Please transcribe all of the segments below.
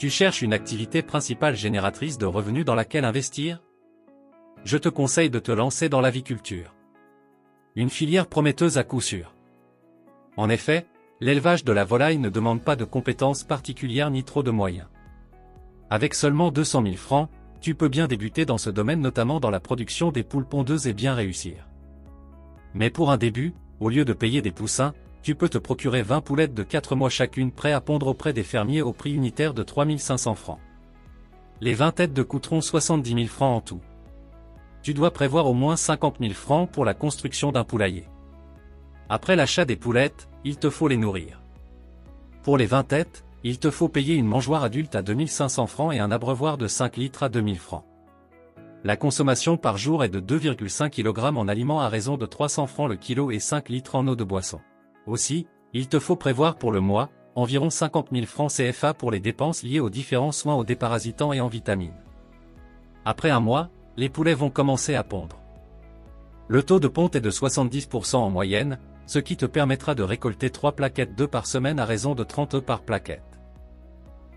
Tu cherches une activité principale génératrice de revenus dans laquelle investir? Je te conseille de te lancer dans l'aviculture. Une filière prometteuse à coup sûr. En effet, l'élevage de la volaille ne demande pas de compétences particulières ni trop de moyens. Avec seulement 200 000 francs, tu peux bien débuter dans ce domaine, notamment dans la production des poules pondeuses, et bien réussir. Mais pour un début, au lieu de payer des poussins, tu peux te procurer 20 poulettes de 4 mois chacune prêts à pondre auprès des fermiers au prix unitaire de 3 500 francs. Les 20 têtes de coûteront 70 000 francs en tout. Tu dois prévoir au moins 50 000 francs pour la construction d'un poulailler. Après l'achat des poulettes, il te faut les nourrir. Pour les 20 têtes, il te faut payer une mangeoire adulte à 2 500 francs et un abreuvoir de 5 litres à 2 000 francs. La consommation par jour est de 2,5 kg en aliments à raison de 300 francs le kilo et 5 litres en eau de boisson. Aussi, il te faut prévoir pour le mois, environ 50 000 francs CFA pour les dépenses liées aux différents soins aux déparasitants et en vitamines. Après un mois, les poulets vont commencer à pondre. Le taux de ponte est de 70% en moyenne, ce qui te permettra de récolter 3 plaquettes d'œufs par semaine à raison de 30 œufs par plaquette.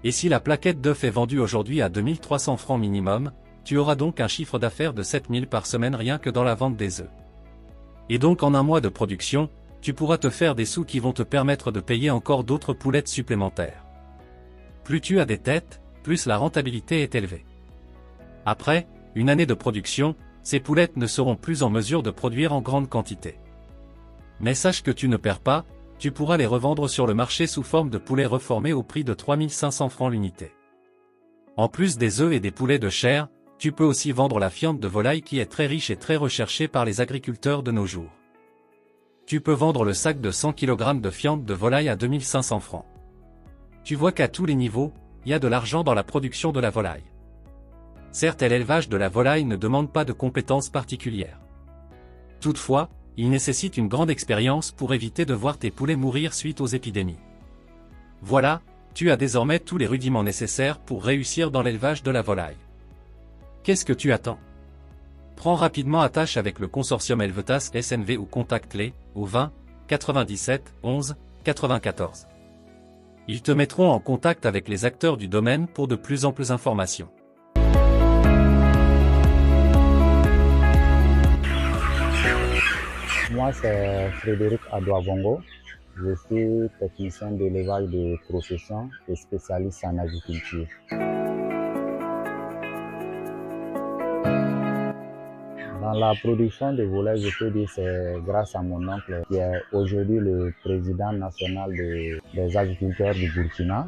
Et si la plaquette d'œufs est vendue aujourd'hui à 2 300 francs minimum, tu auras donc un chiffre d'affaires de 7 000 par semaine rien que dans la vente des œufs. Et donc en un mois de production, tu pourras te faire des sous qui vont te permettre de payer encore d'autres poulettes supplémentaires. Plus tu as des têtes, plus la rentabilité est élevée. Après, une année de production, ces poulettes ne seront plus en mesure de produire en grande quantité. Mais sache que tu ne perds pas, tu pourras les revendre sur le marché sous forme de poulets reformés au prix de 3 500 francs l'unité. En plus des œufs et des poulets de chair, tu peux aussi vendre la fiente de volaille qui est très riche et très recherchée par les agriculteurs de nos jours. Tu peux vendre le sac de 100 kg de fiente de volaille à 2 500 francs. Tu vois qu'à tous les niveaux, il y a de l'argent dans la production de la volaille. Certes, l'élevage de la volaille ne demande pas de compétences particulières. Toutefois, il nécessite une grande expérience pour éviter de voir tes poulets mourir suite aux épidémies. Voilà, tu as désormais tous les rudiments nécessaires pour réussir dans l'élevage de la volaille. Qu'est-ce que tu attends? Prends rapidement attache avec le consortium Helvetas SNV ou contacte-les au 20 97 11 94. Ils te mettront en contact avec les acteurs du domaine pour de plus amples informations. Moi, c'est Frédéric Adouavongo. Je suis technicien d'élevage de profession et spécialiste en agriculture. Dans la production de volailles, je peux dire que c'est grâce à mon oncle qui est aujourd'hui le président national des agriculteurs du Burkina,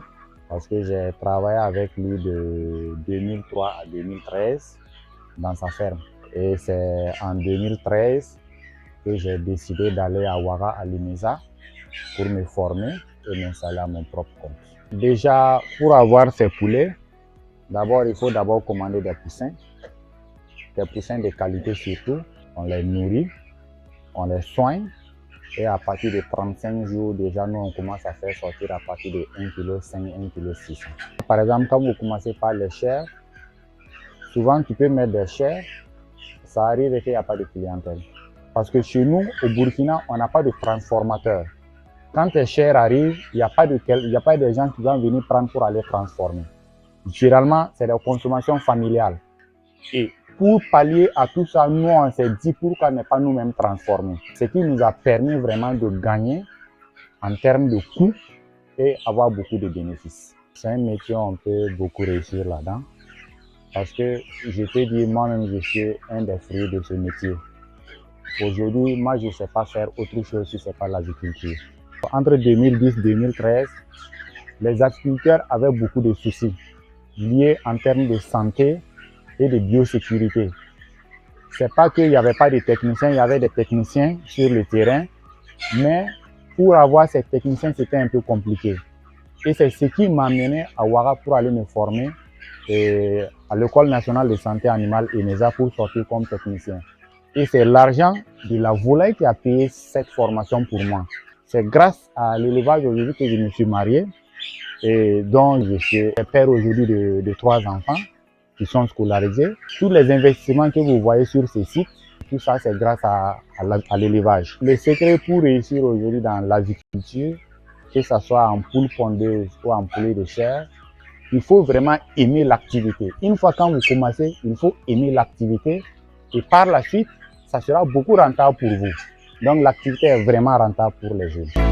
parce que j'ai travaillé avec lui de 2003 à 2013 dans sa ferme. Et c'est en 2013 que j'ai décidé d'aller à Ouara, à l'INESA, pour me former et m'installer à mon propre compte. Déjà, pour avoir ces poulets, d'abord, il faut commander des poussins de qualité surtout. On les nourrit, on les soigne et à partir de 35 jours, déjà, nous, on commence à faire sortir à partir de 1,5 kg, 1,6 kg. Par exemple, quand vous commencez par les chairs, souvent, tu peux mettre des chairs, ça arrive qu'il n'y a pas de clientèle. Parce que chez nous, au Burkina, on n'a pas de transformateur. Quand les chairs arrivent, il n'y a pas de gens qui vont venir prendre pour aller transformer. Généralement, c'est la consommation familiale. Et pour pallier à tout ça, nous, on s'est dit pourquoi ne pas nous-mêmes transformer. Ce qui nous a permis vraiment de gagner en termes de coûts et avoir beaucoup de bénéfices. C'est un métier où on peut beaucoup réussir là-dedans. Parce que je peux dire, moi-même, je suis un des fruits de ce métier. Aujourd'hui, moi, je ne sais pas faire autre chose si ce n'est pas l'agriculture. Entre 2010 et 2013, les agriculteurs avaient beaucoup de soucis liés en termes de santé et de biosécurité. Ce n'est pas qu'il n'y avait pas de techniciens, il y avait des techniciens sur le terrain, mais pour avoir ces techniciens, c'était un peu compliqué. Et c'est ce qui m'a amené à Ouara pour aller me former à l'École nationale de santé animale ENESA pour sortir comme technicien. Et c'est l'argent de la volaille qui a payé cette formation pour moi. C'est grâce à l'élevage aujourd'hui que je me suis marié et dont je suis père aujourd'hui de 3 enfants qui sont scolarisés. Tous les investissements que vous voyez sur ces sites, tout ça c'est grâce à l'élevage. Le secret pour réussir aujourd'hui dans l'agriculture, que ce soit en poule pondeuse ou en poulet de chair, il faut vraiment aimer l'activité. Une fois quand vous commencez, il faut aimer l'activité et par la suite, ça sera beaucoup rentable pour vous. Donc l'activité est vraiment rentable pour les jeunes.